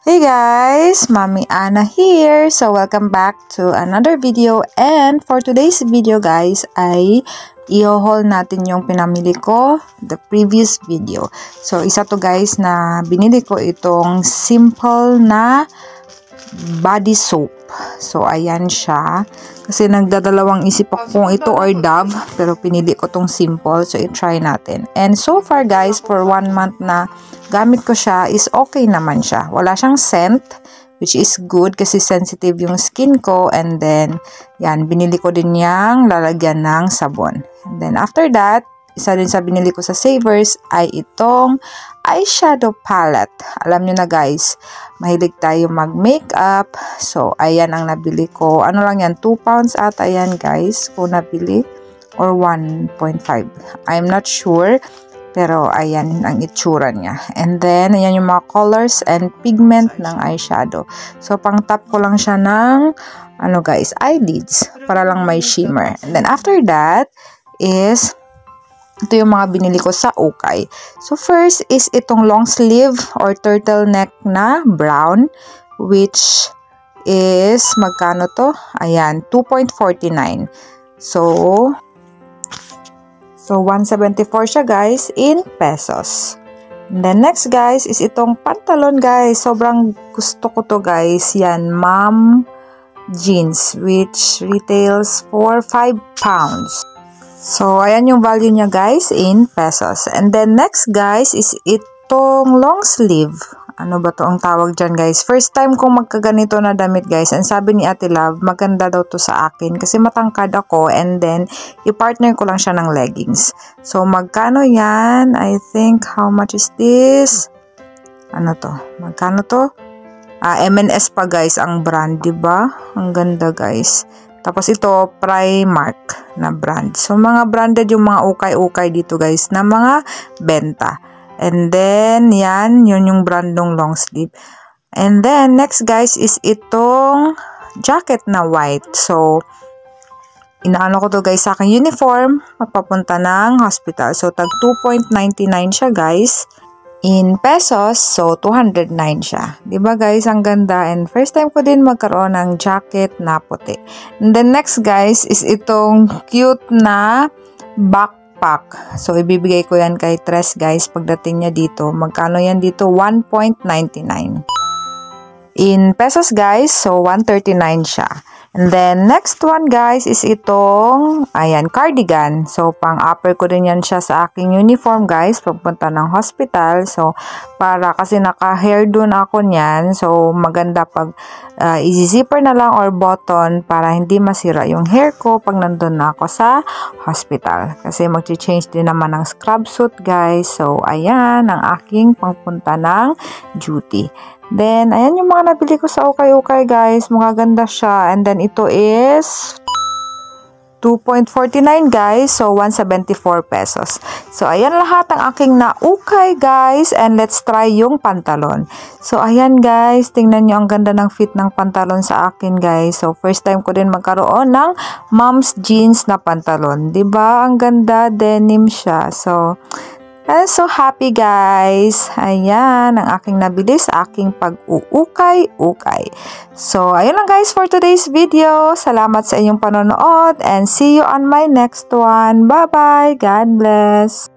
Hey guys, Mommy Anna here. So welcome back to another video, and for today's video guys ay i-haul natin yung pinamili ko the previous video. So isa to guys na binili ko itong simple na body soap. So ayan siya. Kasi nagdadalawang isip ako kung ito or Dove, pero pinili ko tong simple. So i-try natin. And so far guys, for 1 month na gamit ko siya is okay naman siya. Wala siyang scent, which is good kasi sensitive yung skin ko. And then, yan, binili ko din yang lalagyan ng sabon. And then after that, isa din sa binili ko sa Savers ay itong eyeshadow palette. Alam nyo na guys, mahilig tayo mag-makeup. So, ayan ang nabili ko. Ano lang yan, 2 pounds ata yan guys kung nabili. Or 1.5. I'm not sure. Pero, ayan ang itsura niya. And then, ayan yung mga colors and pigment ng eyeshadow. So, pang top ko lang siya ng, ano guys, eyelids. Para lang may shimmer. And then, after that, is, ito yung mga binili ko sa Okay. So, first is itong long sleeve or turtleneck na brown. Which is, magkano to? Ayan, 2.49. So, 174 siya guys in pesos. And then next guys is itong pantalon guys. Sobrang gusto ko to guys. Yan, mom jeans which retails for 5 pounds. So, ayan yung value niya guys in pesos. And then next guys is itong long sleeve. Ano ba to ang tawag dyan guys? First time kong magkaganito na damit guys. And sabi ni Ate Love, maganda daw to sa akin. Kasi matangkad ako. And then, i-partner ko lang siya ng leggings. So, magkano yan? I think, how much is this? Ano to? Magkano to? M&S pa guys ang brand, diba? Ang ganda guys. Tapos ito, Primark na brand. So, mga branded yung mga ukay-ukay dito guys na mga benta. And then, yan, yun yung brand ng long sleeve. And then, next guys is itong jacket na white. So, inaano ko to guys sa aking uniform, mapapunta ng hospital. So, tag 2.99 siya guys. In pesos, so 209 siya. Diba guys, ang ganda. And first time ko din magkaroon ng jacket na puti. And then next guys is itong cute na backpack. So, ibibigay ko yan kay Tres guys pagdating niya dito. Magkano yan dito? 1.99. In pesos guys, so 139 siya. And then, next one guys is itong, ayan, cardigan. So, pang-upper ko din yan siya sa aking uniform guys, pagpunta ng hospital. So, para kasi naka-hairdo na ako niyan. So, maganda pag easy-zipper na lang or button para hindi masira yung hair ko pag nandun na ako sa hospital. Kasi mag-change din naman ng scrub suit guys. So, ayan, ang aking pangpunta ng duty. Then, ayan yung mga nabili ko sa Okay guys. Magaganda siya. And then, ito is 2.49 guys. So, 174 pesos. So, ayan lahat ang aking na-ukay guys. And let's try yung pantalon. So, ayan guys. Tingnan nyo ang ganda ng fit ng pantalon sa akin guys. So, first time ko din magkaroon ng mom's jeans na pantalon. Diba? Ang ganda. Denim siya. So, I'm so happy guys. Ayan, ang aking nabili sa aking pag-uukay-ukay. So, ayun lang guys for today's video. Salamat sa inyong panonood and see you on my next one. Bye-bye. God bless.